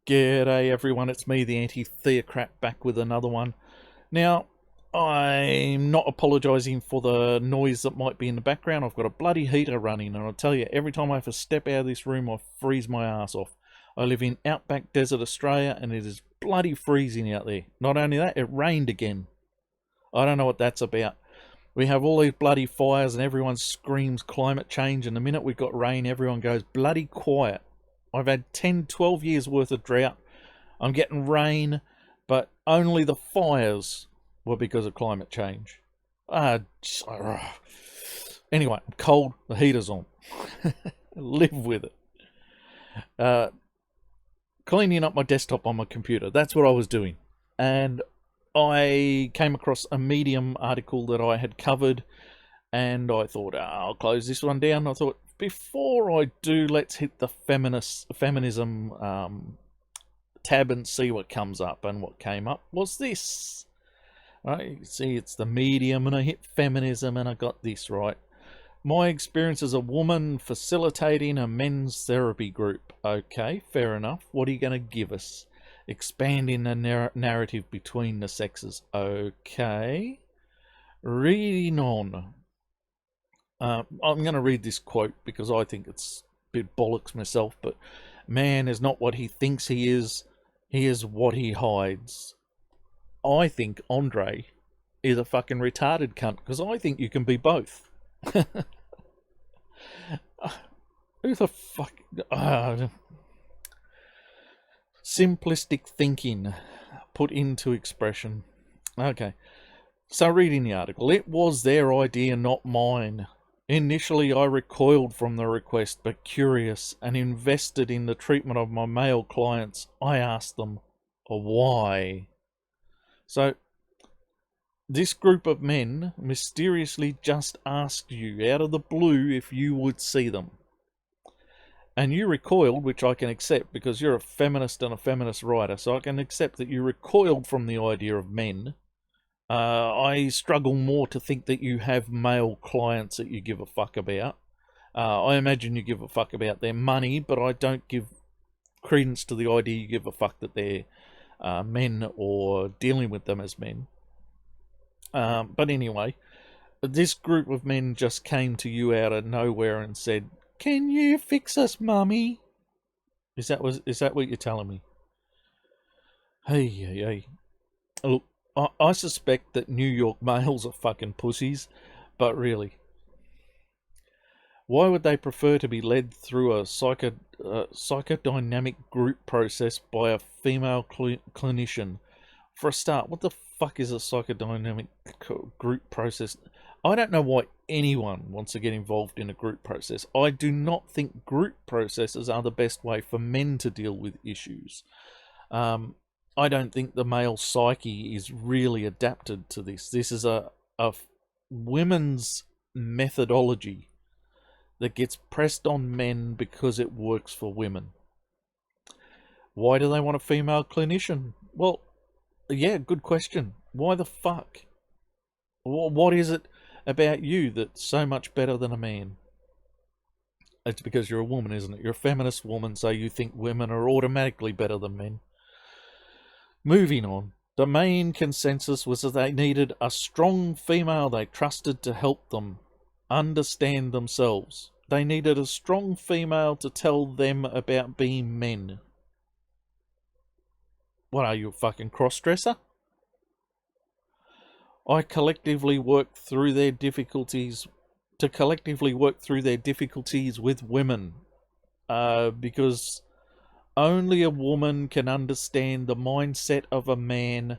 G'day everyone, it's me, the anti-theocrat, back with another one. Now, I'm not apologising for the noise that might be in the background. I've got a bloody heater running, and I'll tell you, every time I have to step out of this room, I freeze my ass off. I live in outback desert Australia, and it is bloody freezing out there. Not only that, it rained again. I don't know what that's about. We have all these bloody fires, and everyone screams climate change, and the minute we've got rain, everyone goes bloody quiet. I've had 10, 12 years worth of drought. I'm getting rain, but only the fires were because of climate change. Anyway, I'm cold, the heater's on. Live with it. Cleaning up my desktop on my computer, that's what I was doing. And I came across a Medium article that I had covered, and I thought, I'll close this one down. I thought, before I do, let's hit the feminism tab and see what comes up. And what came up was this. Right, you see, it's the Medium, and I hit feminism, and I got this right. My experience as a woman facilitating a men's therapy group. Okay, fair enough. What are you going to give us? Expanding the narrative between the sexes. Okay. Reading on. I'm going to read this quote because I think it's a bit bollocks myself, but man is not what he thinks he is what he hides. I think Andre is a fucking retarded cunt because I think you can be both. Who the fuck... simplistic thinking put into expression. Okay, so reading the article. It was their idea, not mine. Initially, I recoiled from the request, but curious and invested in the treatment of my male clients, I asked them, why? So, this group of men mysteriously just asked you out of the blue if you would see them. And you recoiled, which I can accept because you're a feminist and a feminist writer, so I can accept that you recoiled from the idea of men. I struggle more to think that you have male clients that you give a fuck about. I imagine you give a fuck about their money, but I don't give credence to the idea you give a fuck that they're men or dealing with them as men. But anyway, this group of men just came to you out of nowhere and said, "Can you fix us, mummy?" Is that what you're telling me? Hey. Look, I suspect that New York males are fucking pussies, but really, why would they prefer to be led through a psychodynamic group process by a female clinician? For a start, what the fuck is a psychodynamic group process? I don't know why anyone wants to get involved in a group process. I do not think group processes are the best way for men to deal with issues. I don't think the male psyche is really adapted to this. This is a women's methodology that gets pressed on men because it works for women. Why do they want a female clinician? Well, yeah, good question. Why the fuck? What is it about you that's so much better than a man? It's because you're a woman, isn't it? You're a feminist woman, so you think women are automatically better than men. Moving on. The main consensus was that they needed a strong female they trusted to help them understand themselves. They needed a strong female to tell them about being men. What are you, a fucking cross-dresser? To collectively work through their difficulties with women. Because only a woman can understand the mindset of a man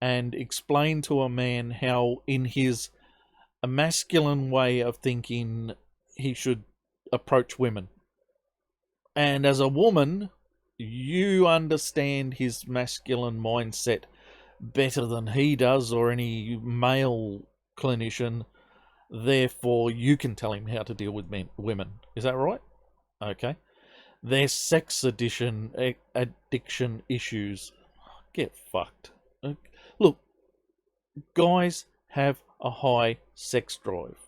and explain to a man how, in his masculine way of thinking, he should approach women. And as a woman, you understand his masculine mindset better than he does or any male clinician. Therefore, you can tell him how to deal with women. Is that right? Okay. Their sex addiction issues. Get fucked. Look, guys have a high sex drive.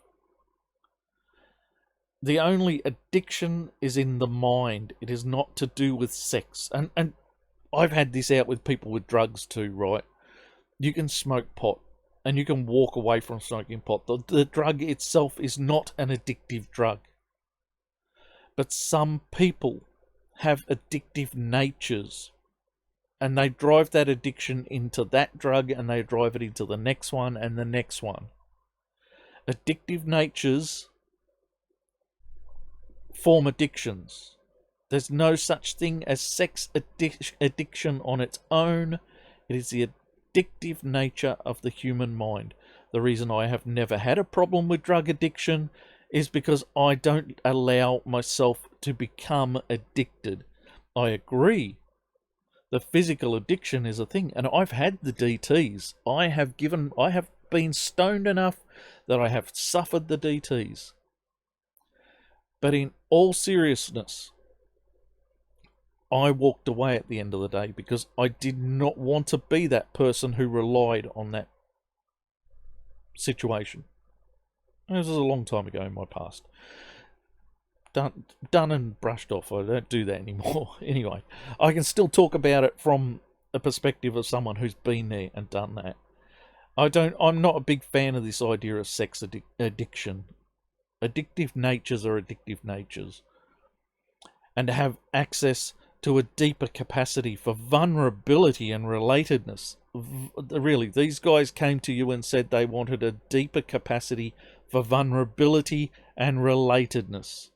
The only addiction is in the mind. It is not to do with sex. And I've had this out with people with drugs too, right? You can smoke pot and you can walk away from smoking pot. The drug itself is not an addictive drug. But some people have addictive natures, and they drive that addiction into that drug, and they drive it into the next one and the next one. Addictive natures form addictions. There's no such thing as sex addiction on its own. It is the addictive nature of the human mind. The reason I have never had a problem with drug addiction is because I don't allow myself to become addicted. I agree. The physical addiction is a thing, and I've had the DTs. I have been stoned enough that I have suffered the DTs. But in all seriousness, I walked away at the end of the day because I did not want to be that person who relied on that situation. This was a long time ago in my past. Done and brushed off. I don't do that anymore. Anyway, I can still talk about it from a perspective of someone who's been there and done that. I'm not a big fan of this idea of sex addiction. Addictive natures are addictive natures. And to have access to a deeper capacity for vulnerability and relatedness. Really, these guys came to you and said they wanted a deeper capacity for vulnerability and relatedness.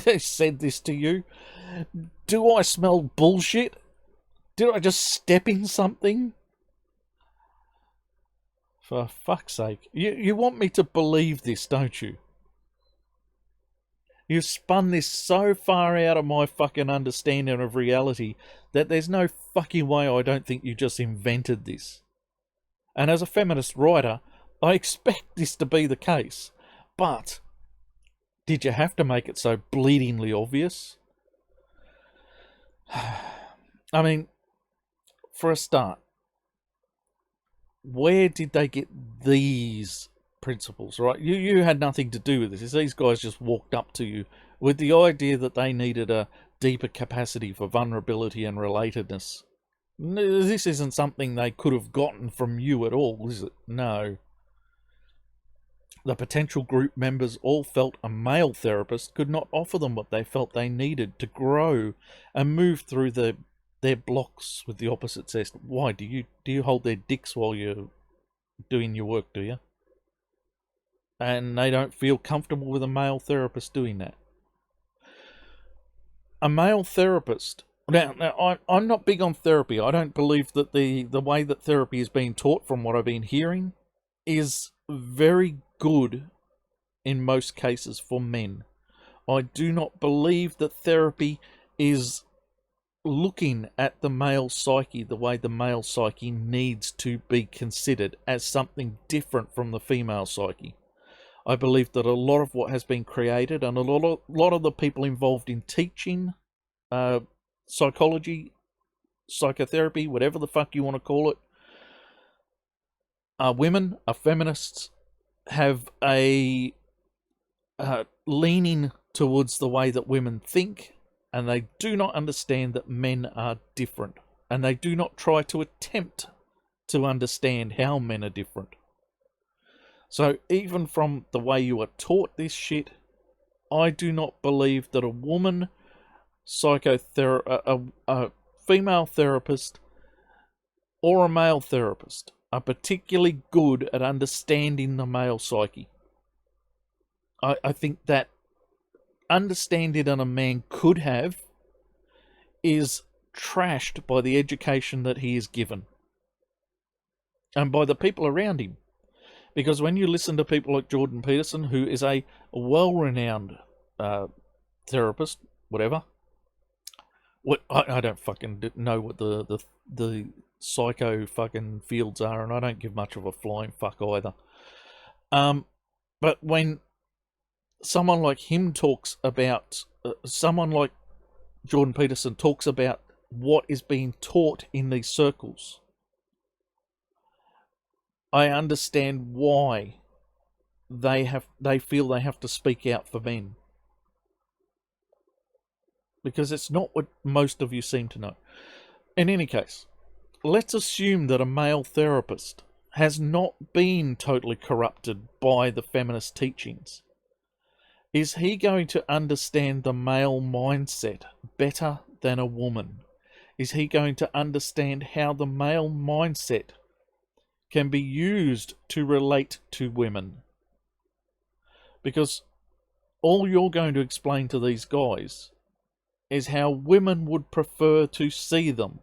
They said this to you. Do I smell bullshit? Did I just step in something? For fuck's sake. You want me to believe this, don't you? You've spun this so far out of my fucking understanding of reality that there's no fucking way I don't think you just invented this. And as a feminist writer, I expect this to be the case. But did you have to make it so bleedingly obvious? I mean, for a start, where did they get these principles, right? You had nothing to do with this. These guys just walked up to you with the idea that they needed a deeper capacity for vulnerability and relatedness. This isn't something they could have gotten from you at all, is it? No. The potential group members all felt a male therapist could not offer them what they felt they needed to grow and move through their blocks with the opposite sex. Why do you hold their dicks while you're doing your work, do you? And they don't feel comfortable with a male therapist doing that. A male therapist. Now I'm not big on therapy. I don't believe that the way that therapy is being taught, from what I've been hearing, is very good in most cases for men. I do not believe that therapy is looking at the male psyche the way the male psyche needs to be considered, as something different from the female psyche. I believe that a lot of what has been created, and a lot of the people involved in teaching psychology, psychotherapy, whatever the fuck you want to call it, are women, are feminists, have a leaning towards the way that women think, and they do not understand that men are different, and they do not try to attempt to understand how men are different. So even from the way you are taught this shit, I do not believe that a woman a female therapist or a male therapist are particularly good at understanding the male psyche. I think that understanding that a man could have is trashed by the education that he is given and by the people around him. Because when you listen to people like Jordan Peterson, who is a well-renowned therapist, whatever. I don't fucking know what the psycho fucking fields are, and I don't give much of a flying fuck either. But when someone like him talks about, someone like Jordan Peterson talks about what is being taught in these circles, I understand why they feel they have to speak out for men. because it's not what most of you seem to know. In any case, let's assume that a male therapist has not been totally corrupted by the feminist teachings. Is he going to understand the male mindset better than a woman? Is he going to understand how the male mindset can be used to relate to women? Because all you're going to explain to these guys is how women would prefer to see them.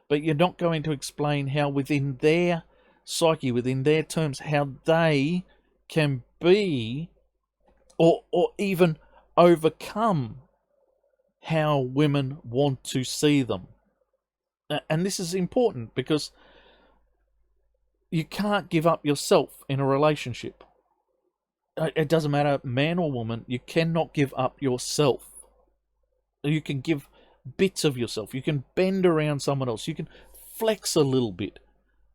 But you're not going to explain how within their psyche, within their terms, how they can be or even overcome how women want to see them. And this is important because you can't give up yourself in a relationship. It doesn't matter, man or woman, you cannot give up yourself. You can give bits of yourself. You can bend around someone else. You can flex a little bit.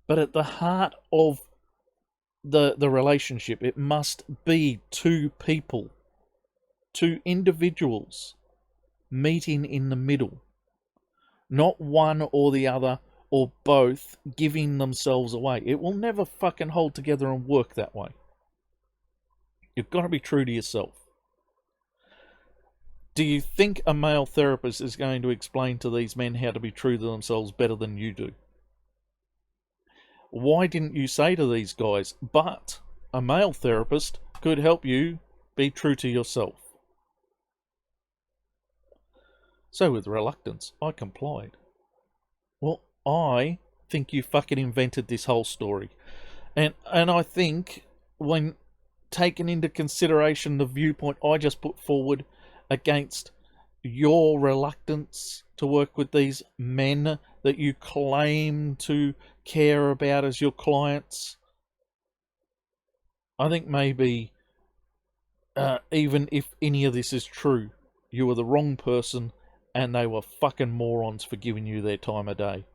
But at the heart of the relationship, it must be two people, two individuals meeting in the middle. Not one or the other or both giving themselves away. It will never fucking hold together and work that way. You've got to be true to yourself. Do you think a male therapist is going to explain to these men how to be true to themselves better than you do? Why didn't you say to these guys, but a male therapist could help you be true to yourself? So with reluctance, I complied. Well, I think you fucking invented this whole story. And I think when taken into consideration the viewpoint I just put forward against your reluctance to work with these men that you claim to care about as your clients, I think maybe even if any of this is true, you were the wrong person and they were fucking morons for giving you their time of day.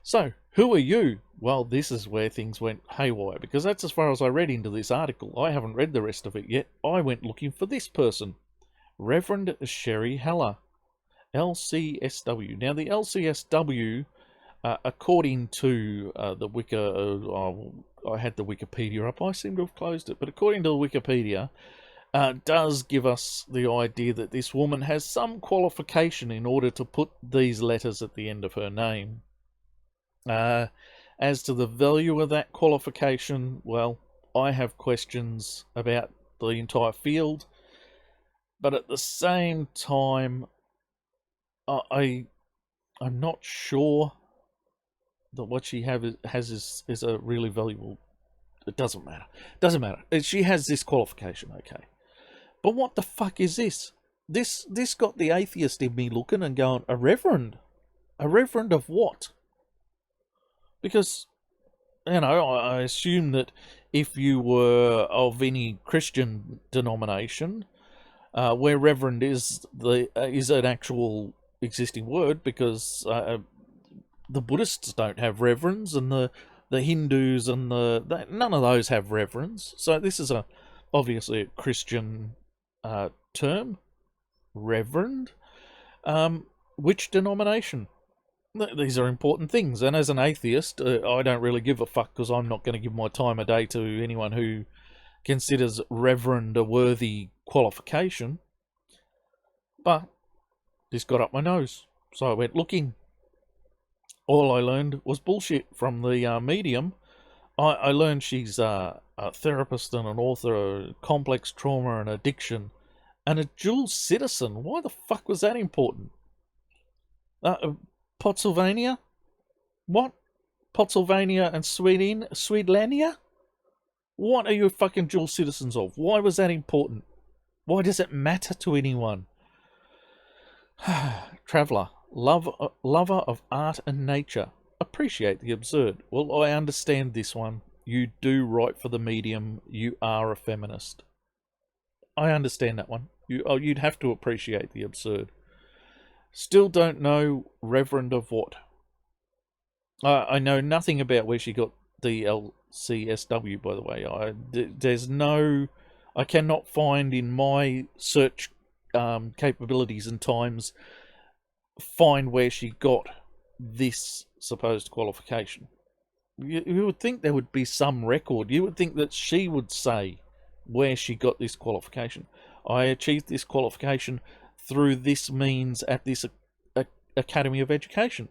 So, who are you? Well, this is where things went haywire, because that's as far as I read into this article. I haven't read the rest of it yet. I went looking for this person, Reverend Sherry Heller, LCSW. Now, the LCSW, according to the I had the Wikipedia up. I seem to have closed it, but according to the Wikipedia, does give us the idea that this woman has some qualification in order to put these letters at the end of her name. As to the value of that qualification, well, I have questions about the entire field, but at the same time, I'm not sure that what she has is a really valuable. It doesn't matter. Doesn't matter. She has this qualification, okay. But what the fuck is this? This got the atheist in me looking and going, a reverend? A reverend of what? Because, you know, I assume that if you were of any Christian denomination, where reverend is an actual existing word, because the Buddhists don't have reverends, and the Hindus and none of those have reverends. So this is obviously a Christian term, reverend. Which denomination? These are important things, and as an atheist, I don't really give a fuck, because I'm not going to give my time of day to anyone who considers reverend a worthy qualification. But this got up my nose, so I went looking. All I learned was bullshit from the medium. I learned she's a therapist and an author of complex trauma and addiction, and a dual citizen. Why the fuck was that important? Pennsylvania? What? Pennsylvania and Swedenia? What are you fucking dual citizens of? Why was that important? Why does it matter to anyone? Traveller, lover of art and nature, appreciate the absurd. Well, I understand this one. You do write for the medium. You are a feminist. I understand that one. You'd have to appreciate the absurd. Still don't know reverend of what. I know nothing about where she got the LCSW, by the way. I cannot find in my search capabilities and times, find where she got this supposed qualification. You would think there would be some record. You would think that she would say where she got this qualification. I achieved this qualification through this means at this Academy of Education.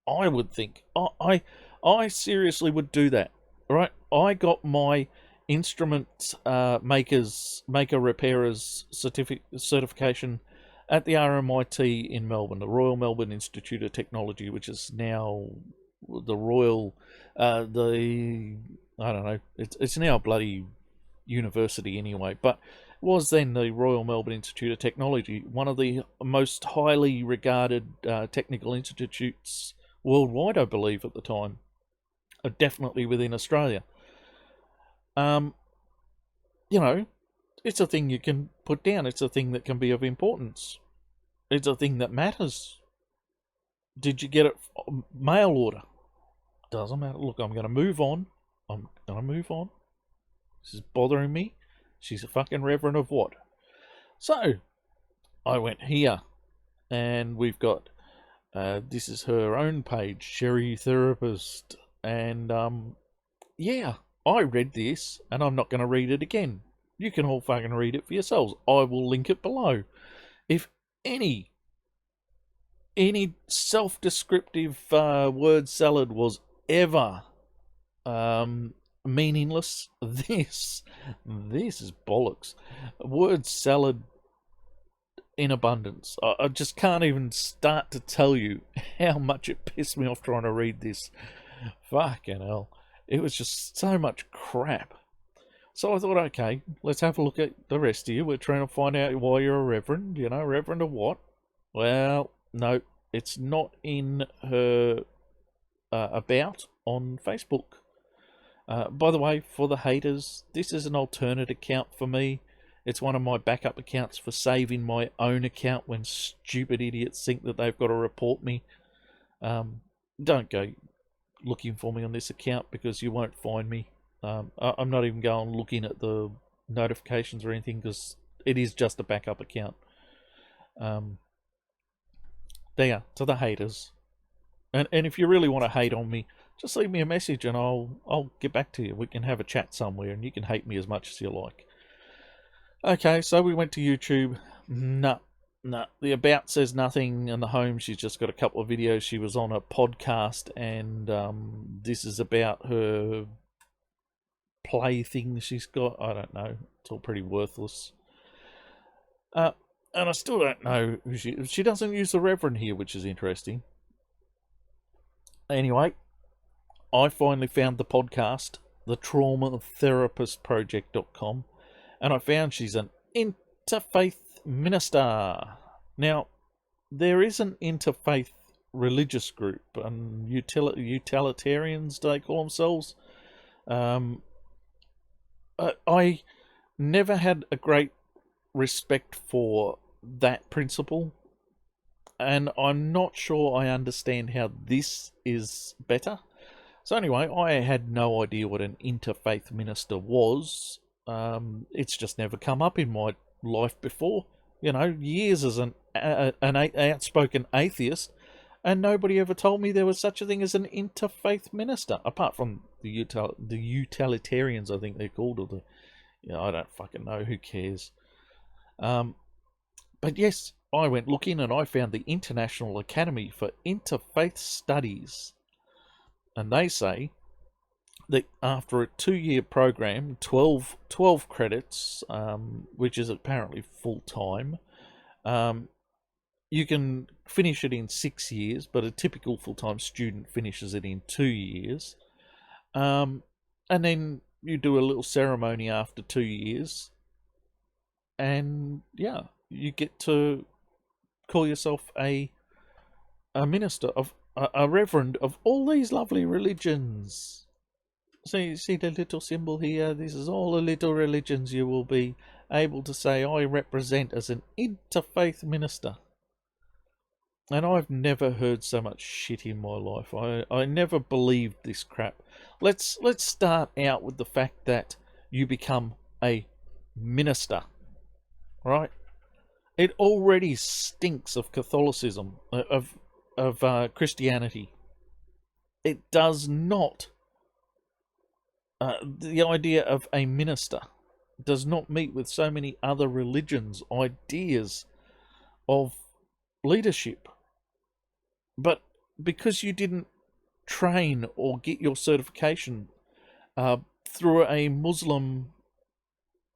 I would think. I seriously would do that. Right? I got my instrument maker repairers certification at the RMIT in Melbourne, the Royal Melbourne Institute of Technology, which is now the Royal, I don't know, it's now a bloody university anyway, but it was then the Royal Melbourne Institute of Technology, one of the most highly regarded technical institutes worldwide, I believe, at the time, definitely within Australia. You know, it's a thing you can put down. It's a thing that can be of importance. It's a thing that matters. Did you get it mail order? Doesn't matter. Look, I'm going to move on. This is bothering me. She's a fucking reverend of what? So, I went here, and we've got, this is her own page, Sherry Therapist, and, yeah, I read this, and I'm not going to read it again. You can all fucking read it for yourselves. I will link it below. If any self-descriptive word salad was ever meaningless, this is bollocks. Word salad in abundance. I just can't even start to tell you how much it pissed me off trying to read this. Fucking hell. It was just so much crap. So I thought, okay, let's have a look at the rest of you. We're trying to find out why you're a reverend. You know, reverend of what? Well, no, it's not in her about on Facebook. By the way, for the haters, this is an alternate account for me. It's one of my backup accounts for saving my own account when stupid idiots think that they've got to report me. Don't go looking for me on this account because you won't find me. I'm not even going looking at the notifications or anything because it is just a backup account. There, to the haters. And if you really want to hate on me, just leave me a message and I'll get back to you. We can have a chat somewhere and you can hate me as much as you like. Okay, so we went to YouTube. No. The about says nothing, and the home, she's just got a couple of videos. She was on a podcast, and this is about her play thing she's got. I don't know. It's all pretty worthless. And I still don't know who she doesn't use the Reverend here, which is interesting. Anyway, I finally found the podcast, the traumatherapistproject.com, and I found she's an interfaith minister. Now, there is an interfaith religious group, and utilitarians, do they call themselves? I never had a great respect for that principle, and I'm not sure I understand how this is better. So anyway, I had no idea what an interfaith minister was. It's just never come up in my life before. You know, years as an outspoken atheist, and nobody ever told me there was such a thing as an interfaith minister, apart from the utilitarians, I think they're called, or I don't fucking know, who cares. But yes, I went looking and I found the International Academy for Interfaith Studies, and they say that after a 2-year program, 12 credits, which is apparently full-time, you can finish it in 6 years, but a typical full-time student finishes it in 2 years. And then you do a little ceremony after 2 years, and yeah, you get to call yourself a minister, of a reverend of all these lovely religions. So you see the little symbol here? This is all the little religions you will be able to say I represent as an interfaith minister. And I've never heard so much shit in my life. I never believed this crap. Let's start out with the fact that you become a minister, right? It already stinks of Catholicism, of Christianity. It does not. The idea of a minister does not meet with so many other religions' ideas of leadership. But because you didn't train or get your certification through a Muslim,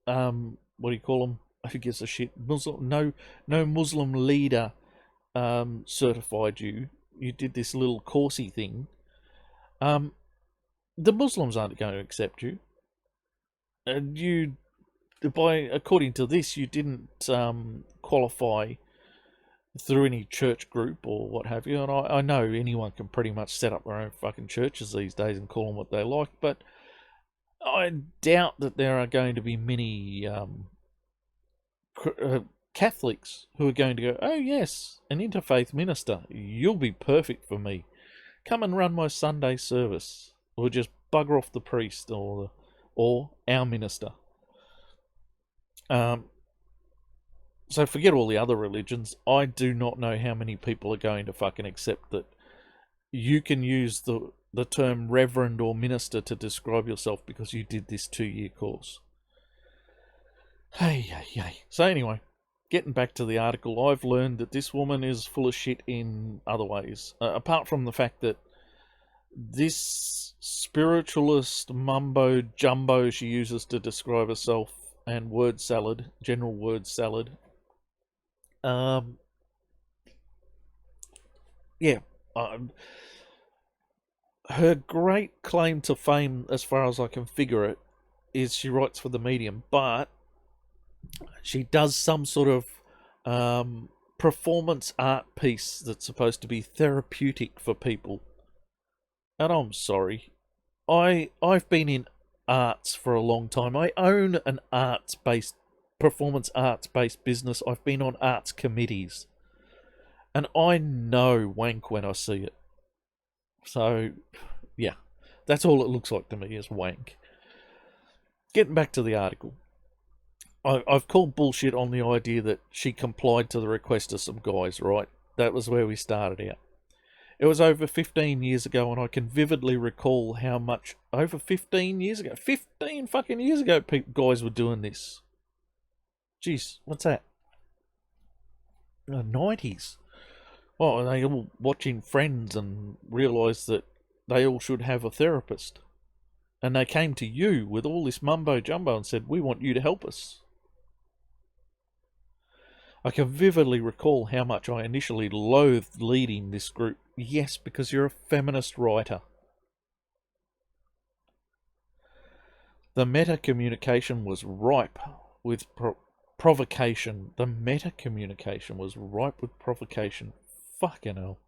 what do you call them? Who gives a shit? Muslim? No Muslim leader certified you. You did this little coursey thing. The Muslims aren't going to accept you. And according to this, you didn't qualify through any church group or what have you. And I know anyone can pretty much set up their own fucking churches these days and call them what they like, but I doubt that there are going to be many Catholics who are going to go, oh yes, an interfaith minister, you'll be perfect for me. Come and run my Sunday service, or just bugger off the priest or our minister. So forget all the other religions. I do not know how many people are going to fucking accept that you can use the term reverend or minister to describe yourself because you did this 2-year course. Hey. So anyway, getting back to the article, I've learned that this woman is full of shit in other ways. Apart from the fact that this spiritualist mumbo jumbo she uses to describe herself and word salad, general word salad. Her great claim to fame, as far as I can figure it, is she writes for the Medium, but she does some sort of performance art piece that's supposed to be therapeutic for people. And I'm sorry, I've been in arts for a long time. I own an performance arts-based business. I've been on arts committees. And I know wank when I see it. So, yeah. That's all it looks like to me is wank. Getting back to the article. I've called bullshit on the idea that she complied to the request of some guys, right? That was where we started out. It was over 15 years ago, and I can vividly recall how much... Over 15 years ago? 15 fucking years ago, guys were doing this. Jeez, what's that? The 90s. Well, they all watching Friends and realised that they all should have a therapist. And they came to you with all this mumbo-jumbo and said, we want you to help us. I can vividly recall how much I initially loathed leading this group. Yes, because you're a feminist writer. The meta-communication was ripe with provocation. The meta-communication was ripe with provocation. Fucking hell.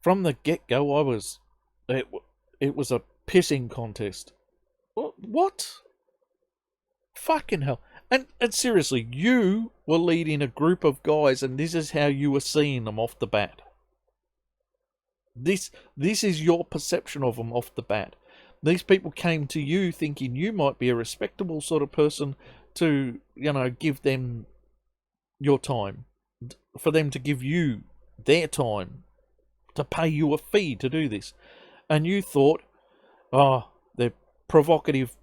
From the get-go, it was a pissing contest. What? Fucking hell. And seriously, you were leading a group of guys, and this is how you were seeing them off the bat. This is your perception of them off the bat. These people came to you thinking you might be a respectable sort of person to, give them your time. For them to give you their time. To pay you a fee to do this. And you thought, they're provocative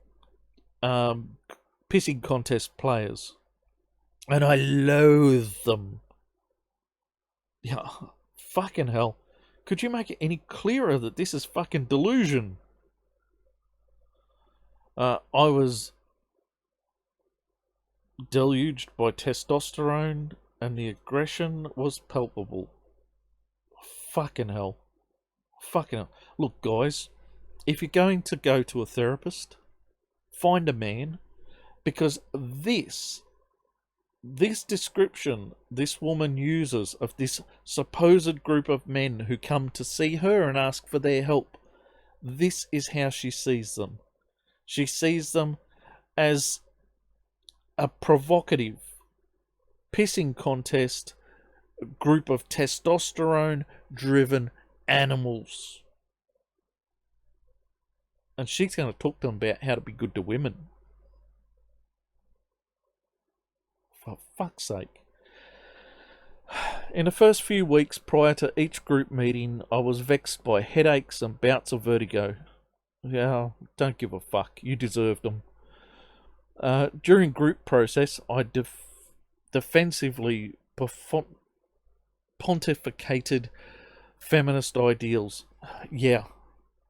pissing contest players. And I loathe them. Yeah, fucking hell. Could you make it any clearer that this is fucking delusion? I was deluged by testosterone and the aggression was palpable. Fucking hell. Fucking hell. Look, guys, if you're going to go to a therapist, find a man, because this description this woman uses of this supposed group of men who come to see her and ask for their help, this is how she sees them. She sees them as a provocative pissing contest group of testosterone-driven animals. And she's going to talk to them about how to be good to women. For fuck's sake. In the first few weeks prior to each group meeting, I was vexed by headaches and bouts of vertigo. Yeah, don't give a fuck. You deserved them. During group process, I defensively pontificated feminist ideals. Yeah,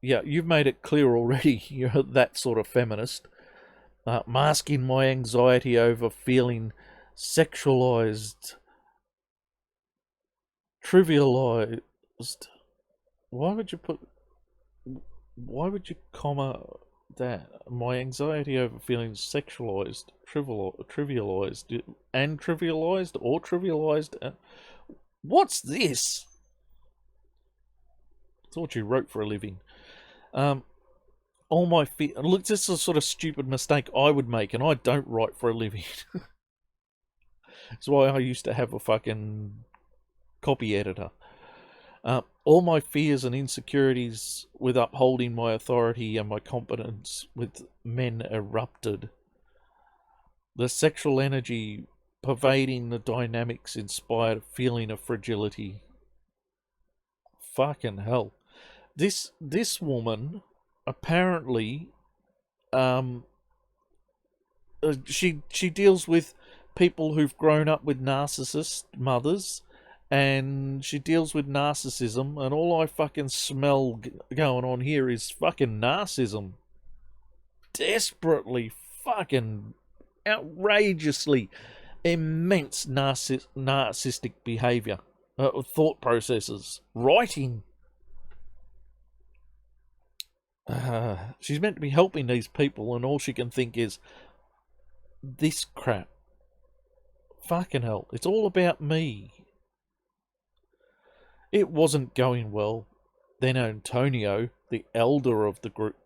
you've made it clear already you're that sort of feminist. Masking my anxiety over feeling sexualized, trivialized. Why would you comma that? My anxiety over feeling sexualized, trivialized, and trivialized, or trivialized. What's this? It's what you wrote for a living. All my look, this is a sort of stupid mistake I would make, and I don't write for a living. That's why I used to have a fucking copy editor. All my fears and insecurities with upholding my authority and my competence with men erupted. The sexual energy pervading the dynamics inspired a feeling of fragility. Fucking hell. This woman apparently she deals with people who've grown up with narcissist mothers, and she deals with narcissism, and all I fucking smell going on here is fucking narcissism. Desperately fucking outrageously immense narcissistic behaviour, thought processes, writing. She's meant to be helping these people, and all she can think is this crap. Fucking hell, it's all about me. It wasn't going well. Then Antonio, the elder of the group,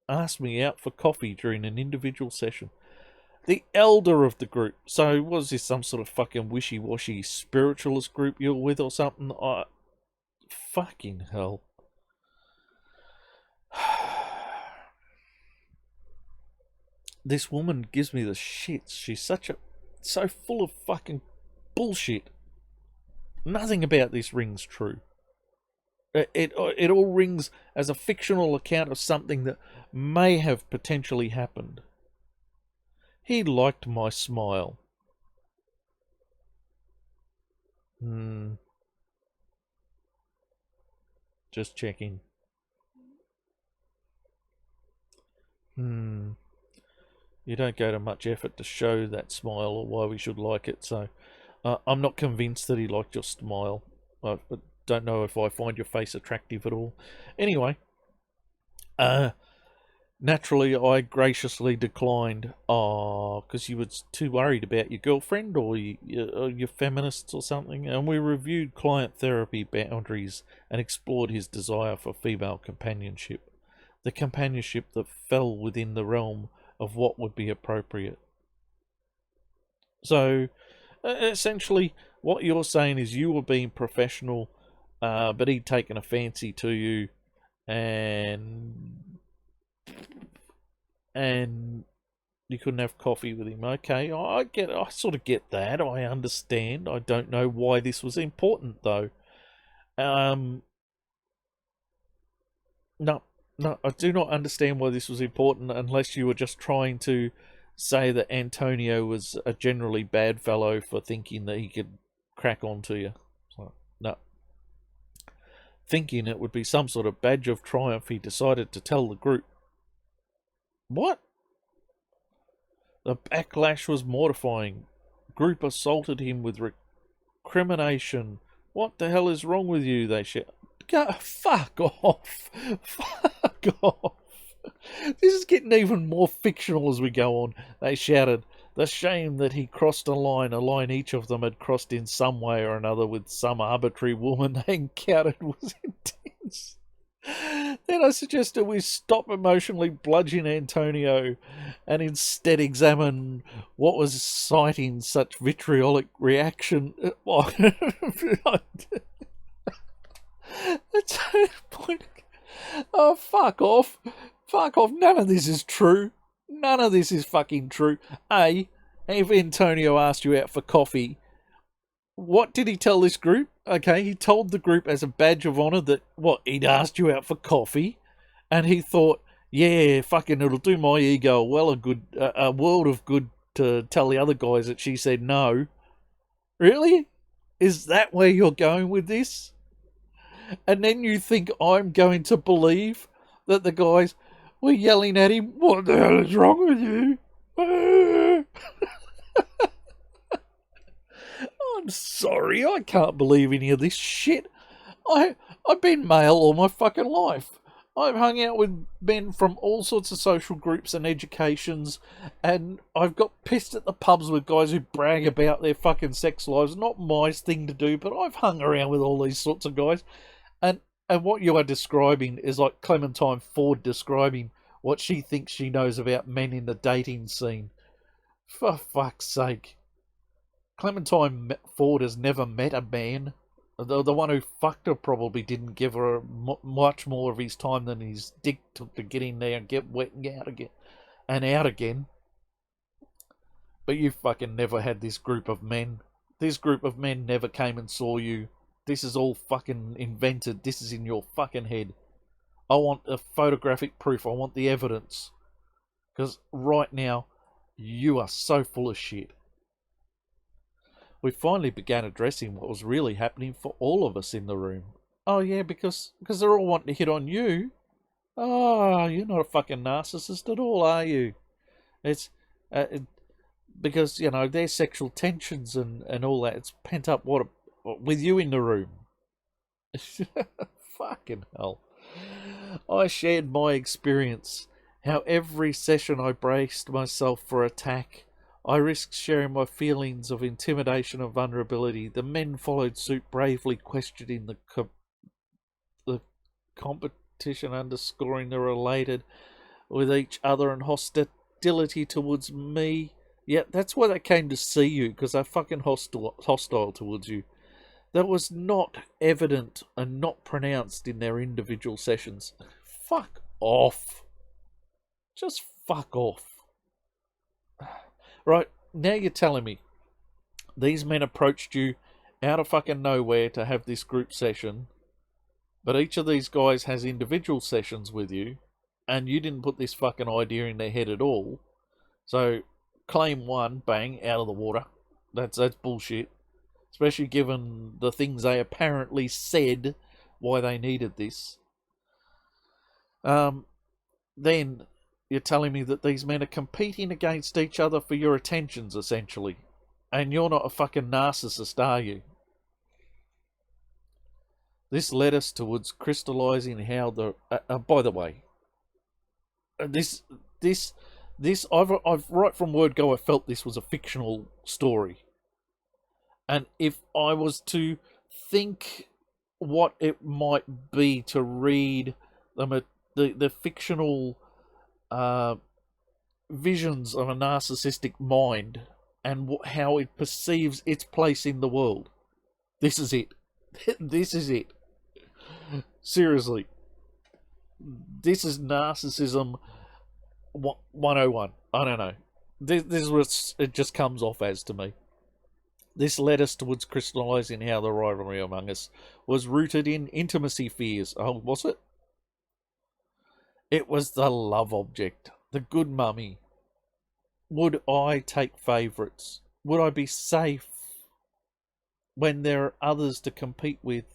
asked me out for coffee during an individual session. The elder of the group. So was this some sort of fucking wishy-washy spiritualist group you're with or something? Fucking hell. This woman gives me the shits. She's so full of fucking bullshit. Nothing about this rings true. It all rings as a fictional account of something that may have potentially happened. He liked my smile. Just checking. You don't go to much effort to show that smile or why we should like it, so I'm not convinced that he liked your smile. I don't know if I find your face attractive at all. Anyway, naturally I graciously declined. Because you were too worried about your girlfriend or your feminists or something. And we reviewed client therapy boundaries and explored his desire for female companionship. The companionship that fell within the realm of what would be appropriate. So, essentially, what you're saying is you were being professional, but he'd taken a fancy to you, and you couldn't have coffee with him. Okay, I sort of get that. I understand. I don't know why this was important, though. No, I do not understand why this was important unless you were just trying to say that Antonio was a generally bad fellow for thinking that he could crack onto you. So, no. Thinking it would be some sort of badge of triumph, he decided to tell the group. What? The backlash was mortifying. Group assaulted him with recrimination. What the hell is wrong with you? They shouted. Fuck off. Fuck off. This is getting even more fictional as we go on. They shouted. The shame that he crossed a line each of them had crossed in some way or another with some arbitrary woman they encountered, was intense. Then I suggested we stop emotionally bludgeoning Antonio and instead examine what was citing such vitriolic reaction. That's the point. Oh, fuck off. Fuck off. None of this is true. None of this is fucking true. A, If Antonio asked you out for coffee, what did he tell this group? Okay, he told the group as a badge of honour that, he'd asked you out for coffee, and he thought, yeah, fucking, it'll do my ego a world of good to tell the other guys that she said no. Really? Is that where you're going with this? And then you think I'm going to believe that the guys were yelling at him, what the hell is wrong with you? I'm sorry, I can't believe any of this shit. I've been male all my fucking life. I've hung out with men from all sorts of social groups and educations, and I've got pissed at the pubs with guys who brag about their fucking sex lives. Not my thing to do, but I've hung around with all these sorts of guys. And what you are describing is like Clementine Ford describing what she thinks she knows about men in the dating scene. For fuck's sake. Clementine Ford has never met a man. The one who fucked her probably didn't give her much more of his time than his dick took to get in there and get wet and out again. But you fucking never had this group of men. This group of men never came and saw you. This is all fucking invented. This is in your fucking head. I want a photographic proof. I want the evidence. Because right now, you are so full of shit. We finally began addressing what was really happening for all of us in the room. Oh yeah, because they're all wanting to hit on you. Oh, you're not a fucking narcissist at all, are you? It's because, their sexual tensions and all that. It's pent up with you in the room. Fucking hell. I shared my experience. How every session I braced myself for attack. I risked sharing my feelings of intimidation and vulnerability. The men followed suit, bravely questioning the competition, underscoring the related with each other and hostility towards me. Yeah, that's why they came to see you, because they're fucking hostile towards you. That was not evident and not pronounced in their individual sessions. Fuck off. Just fuck off. Right, now you're telling me these men approached you out of fucking nowhere to have this group session, but each of these guys has individual sessions with you, and you didn't put this fucking idea in their head at all. So, claim one, bang, out of the water. That's bullshit. Especially given the things they apparently said why they needed this. Then you're telling me that these men are competing against each other for your attentions, essentially. And you're not a fucking narcissist, are you? This led us towards crystallizing how the... by the way, I've right from word go, I felt this was a fictional story. And if I was to think what it might be to read the fictional visions of a narcissistic mind and how it perceives its place in the world, this is it. This is it. Seriously. This is narcissism 101. I don't know. This is what it just comes off as to me. This led us towards crystallizing how the rivalry among us was rooted in intimacy fears. Oh, was it? It was the love object, the good mummy. Would I take favourites? Would I be safe when there are others to compete with?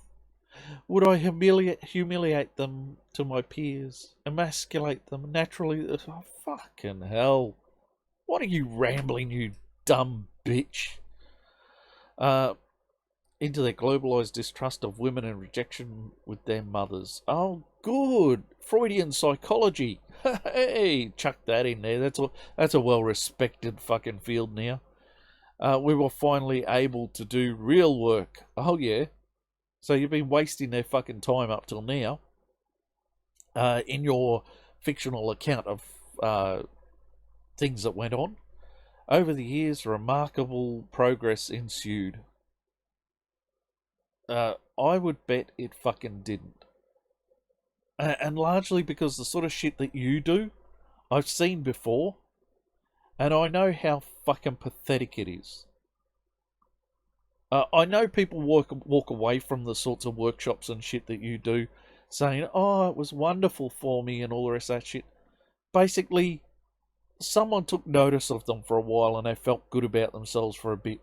Would I humiliate them to my peers? Emasculate them naturally? Oh, fucking hell. What are you rambling, you dumb bitch? Into their globalized distrust of women and rejection with their mothers. Oh, good. Freudian psychology. Hey, chuck that in there. That's a well-respected fucking field now. We were finally able to do real work. Oh, yeah. So you've been wasting their fucking time up till now. In your fictional account of things that went on. Over the years, remarkable progress ensued. I would bet it fucking didn't. And largely because the sort of shit that you do, I've seen before. And I know how fucking pathetic it is. I know people walk away from the sorts of workshops and shit that you do saying, oh, it was wonderful for me and all the rest of that shit. Basically, someone took notice of them for a while and they felt good about themselves for a bit.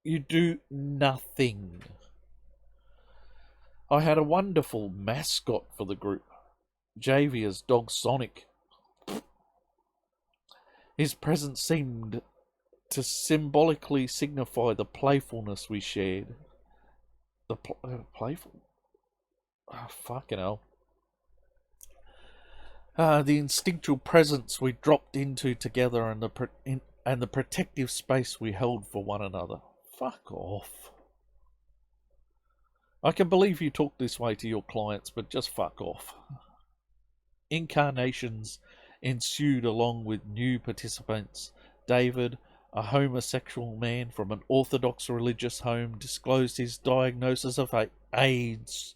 You do nothing. I had a wonderful mascot for the group, Javier's dog Sonic. His presence seemed to symbolically signify the playfulness we shared. The playful? Oh, fucking hell. The instinctual presence we dropped into together and the protective space we held for one another. Fuck off. I can believe you talk this way to your clients, but just fuck off. Incarnations ensued along with new participants. David, a homosexual man from an orthodox religious home, disclosed his diagnosis of AIDS.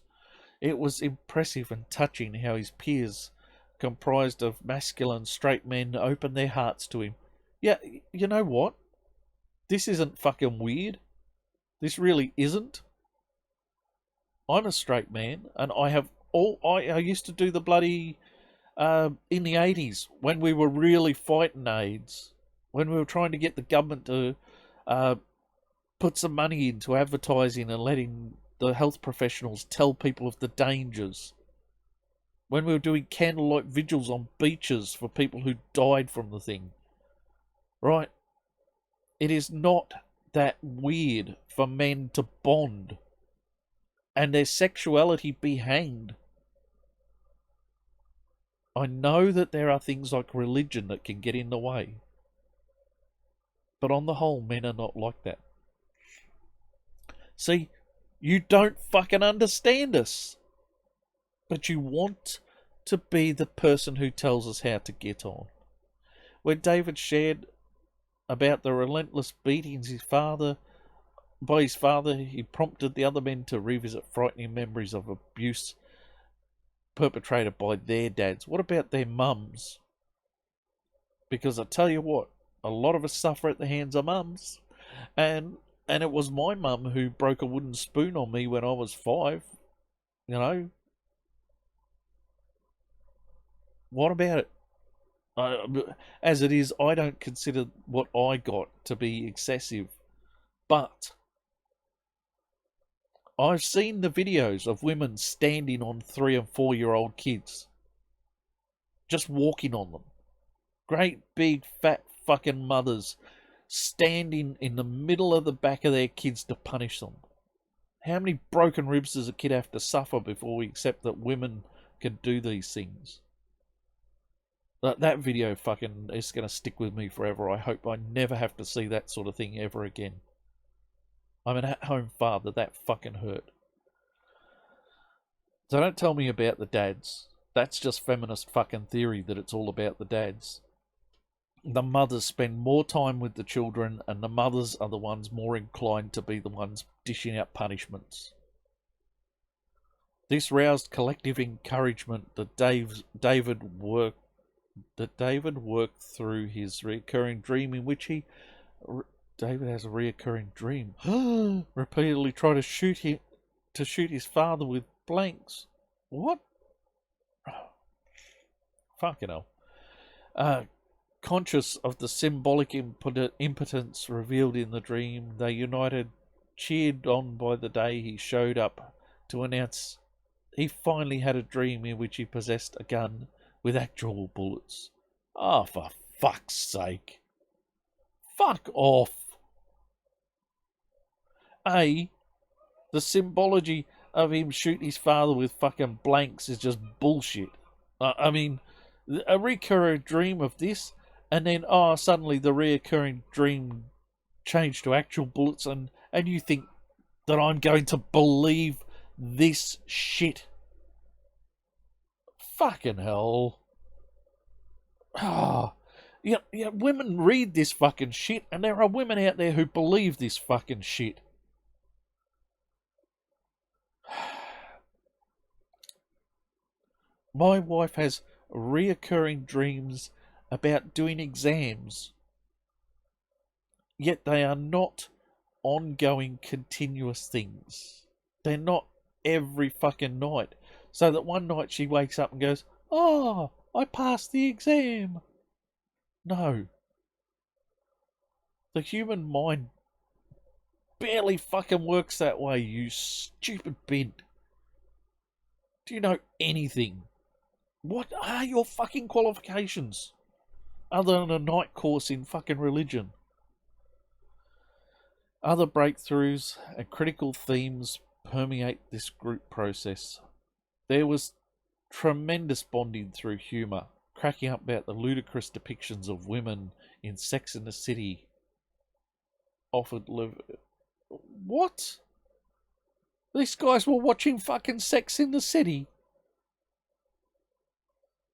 It was impressive and touching how his peers, comprised of masculine straight men, opened their hearts to him. Yeah, you know what? This isn't fucking weird. This really isn't. I'm a straight man, and I used to do the bloody in the 80s when we were really fighting AIDS, when we were trying to get the government to put some money into advertising and letting the health professionals tell people of the dangers. When we were doing candlelight vigils on beaches for people who died from the thing. Right? It is not that weird for men to bond and their sexuality be hanged. I know that there are things like religion that can get in the way. But on the whole, men are not like that. See, you don't fucking understand us. But you want to be the person who tells us how to get on. When David shared about the relentless beatings by his father, he prompted the other men to revisit frightening memories of abuse perpetrated by their dads. What about their mums? Because I tell you what, a lot of us suffer at the hands of mums. And it was my mum who broke a wooden spoon on me when I was 5. You know? What about it? As it is, I don't consider what I got to be excessive. But I've seen the videos of women standing on 3 and 4-year-old kids. Just walking on them. Great big fat fucking mothers standing in the middle of the back of their kids to punish them. How many broken ribs does a kid have to suffer before we accept that women can do these things? That video fucking is going to stick with me forever. I hope I never have to see that sort of thing ever again. I'm an at-home father. That fucking hurt. So don't tell me about the dads. That's just feminist fucking theory that it's all about the dads. The mothers spend more time with the children, and the mothers are the ones more inclined to be the ones dishing out punishments. This roused collective encouragement that David worked through his recurring dream in which David has a recurring dream. Repeatedly try to shoot his father with blanks. What? Fucking hell. Conscious of the symbolic impotence revealed in the dream, they united, cheered on by the day he showed up to announce he finally had a dream in which he possessed a gun with actual bullets. Oh, for fuck's sake. Fuck off. The symbology of him shooting his father with fucking blanks is just bullshit. I mean, a recurring dream of this, and then, suddenly the reoccurring dream changed to actual bullets, and you think that I'm going to believe this shit? Fucking hell. Yeah, women read this fucking shit, and there are women out there who believe this fucking shit. My wife has reoccurring dreams about doing exams, yet they are not ongoing, continuous things. They're not every fucking night. So that one night she wakes up and goes, "Oh, I passed the exam." No. The human mind barely fucking works that way, you stupid bint. Do you know anything? What are your fucking qualifications? Other than a night course in fucking religion. Other breakthroughs and critical themes permeate this group process. There was tremendous bonding through humour, cracking up about the ludicrous depictions of women in Sex and the City. What? These guys were watching fucking Sex in the City.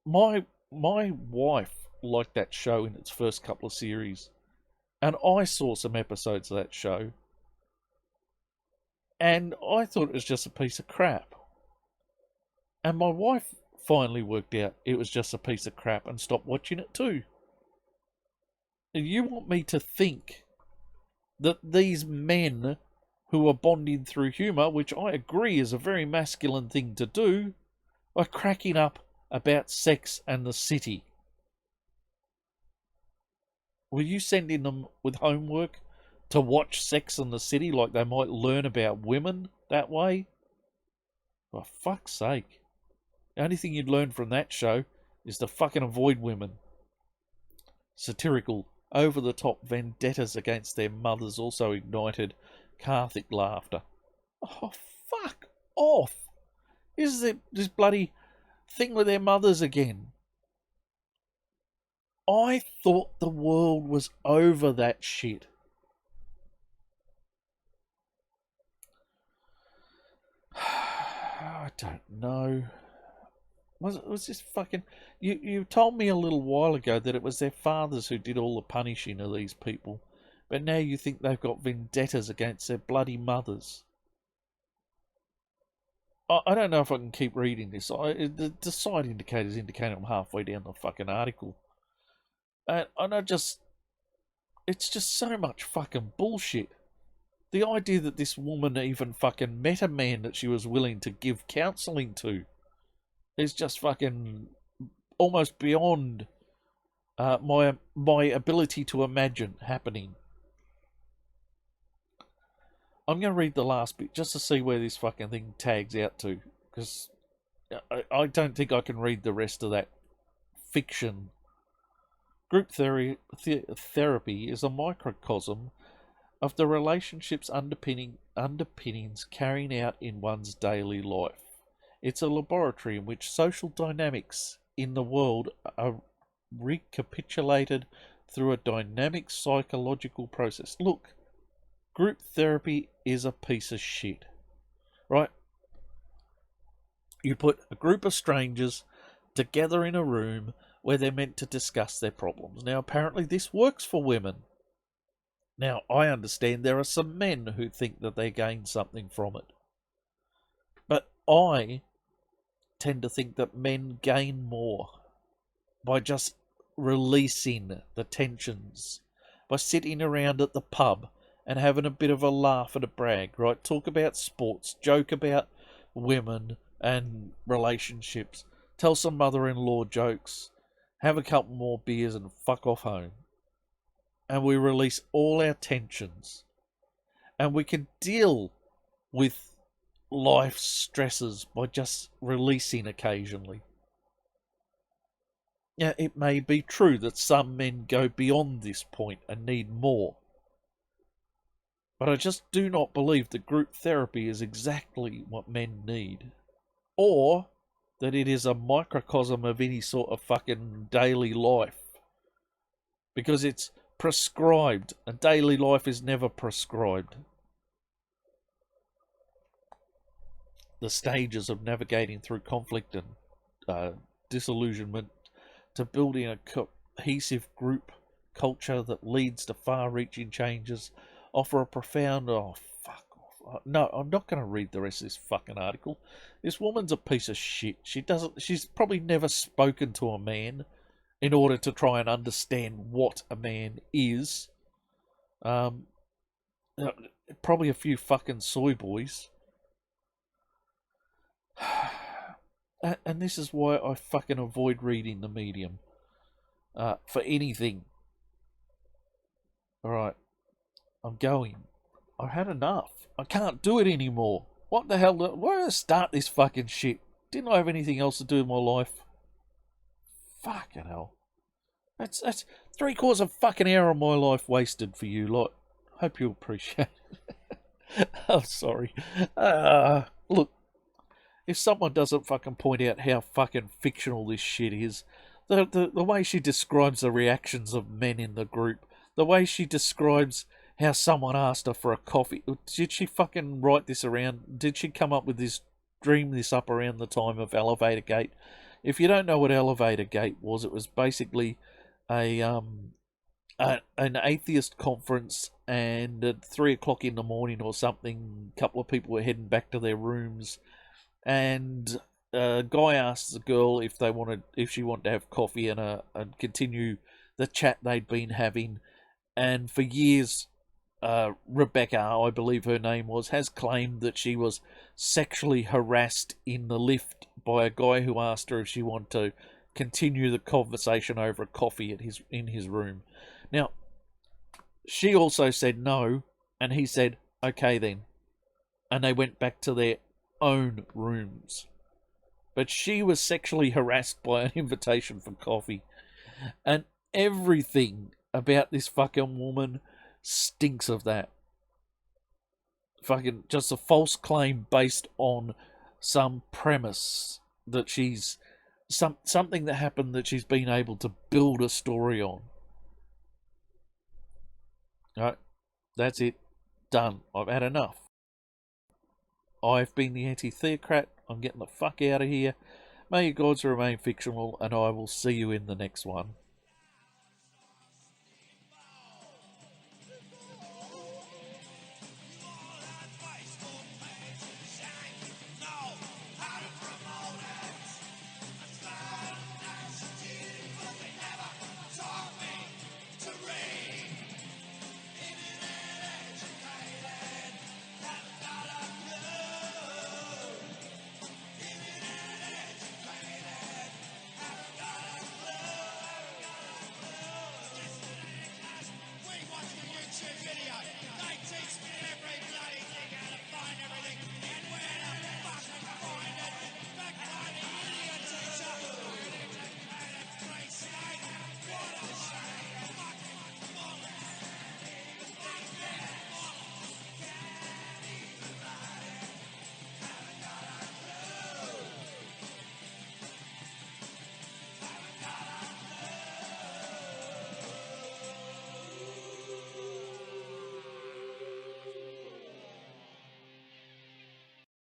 My wife liked that show in its first couple of series, and I saw some episodes of that show, and I thought it was just a piece of crap. And my wife finally worked out it was just a piece of crap and stopped watching it too. And you want me to think that these men who are bonding through humour, which I agree is a very masculine thing to do, are cracking up about Sex and the City? Were you sending them with homework to watch Sex and the City like they might learn about women that way? For fuck's sake. The only thing you'd learn from that show is to fucking avoid women. Satirical, over-the-top vendettas against their mothers also ignited Karthik laughter. Oh, fuck off! Is this bloody thing with their mothers again? I thought the world was over that shit. I don't know. Was this fucking... You told me a little while ago that it was their fathers who did all the punishing of these people, but now you think they've got vendettas against their bloody mothers. I don't know if I can keep reading this. The side indicators indicate I'm halfway down the fucking article. And it's just so much fucking bullshit. The idea that this woman even fucking met a man that she was willing to give counselling to is just fucking almost beyond my ability to imagine happening. I'm going to read the last bit just to see where this fucking thing tags out to, because I don't think I can read the rest of that fiction. Group therapy is a microcosm of the relationships underpinnings carrying out in one's daily life. It's a laboratory in which social dynamics in the world are recapitulated through a dynamic psychological process. Look, group therapy is a piece of shit, right? You put a group of strangers together in a room where they're meant to discuss their problems. Now, apparently this works for women. Now, I understand there are some men who think that they gain something from it. But I tend to think that men gain more by just releasing the tensions, by sitting around at the pub and having a bit of a laugh and a brag, right? Talk about sports, joke about women and relationships, tell some mother-in-law jokes, have a couple more beers and fuck off home. And we release all our tensions. And we can deal with life's stresses by just releasing occasionally. Now, it may be true that some men go beyond this point and need more. But I just do not believe that group therapy is exactly what men need. Or that it is a microcosm of any sort of fucking daily life. Because it's prescribed, and daily life is never prescribed. The stages of navigating through conflict and disillusionment to building a cohesive group culture that leads to far-reaching changes offer a profound... Oh, fuck off. No, I'm not going to read the rest of this fucking article. This woman's a piece of shit. She's probably never spoken to a man, in order to try and understand what a man is. Probably a few fucking soy boys. And this is why I fucking avoid reading the Medium. For anything. Alright, I'm going. I've had enough. I can't do it anymore. What the hell? Why did I start this fucking shit? Didn't I have anything else to do in my life? Fucking hell. That's 3/4 of a fucking hour of my life wasted for you lot. Hope you appreciate it. I'm sorry. Look, if someone doesn't fucking point out how fucking fictional this shit is, the way she describes the reactions of men in the group, the way she describes how someone asked her for a coffee. Did she fucking write this around? Did she come up with this, dream this up around the time of Elevator Gate? If you don't know what Elevator Gate was, it was basically an atheist conference, and at 3 o'clock in the morning or something, a couple of people were heading back to their rooms, and a guy asked the girl if she wanted to have coffee and continue the chat they'd been having. And for years, Rebecca, I believe her name was, has claimed that she was sexually harassed in the lift by a guy who asked her if she wanted to continue the conversation over a coffee in his room. Now, she also said no, and he said, okay then. And they went back to their own rooms. But she was sexually harassed by an invitation for coffee. And everything about this fucking woman stinks of that. Fucking just a false claim based on some premise that she's something that happened that she's been able to build a story on. Alright, that's it. Done. I've had enough. I've been the anti-theocrat. I'm getting the fuck out of here. May your gods remain fictional, and I will see you in the next one.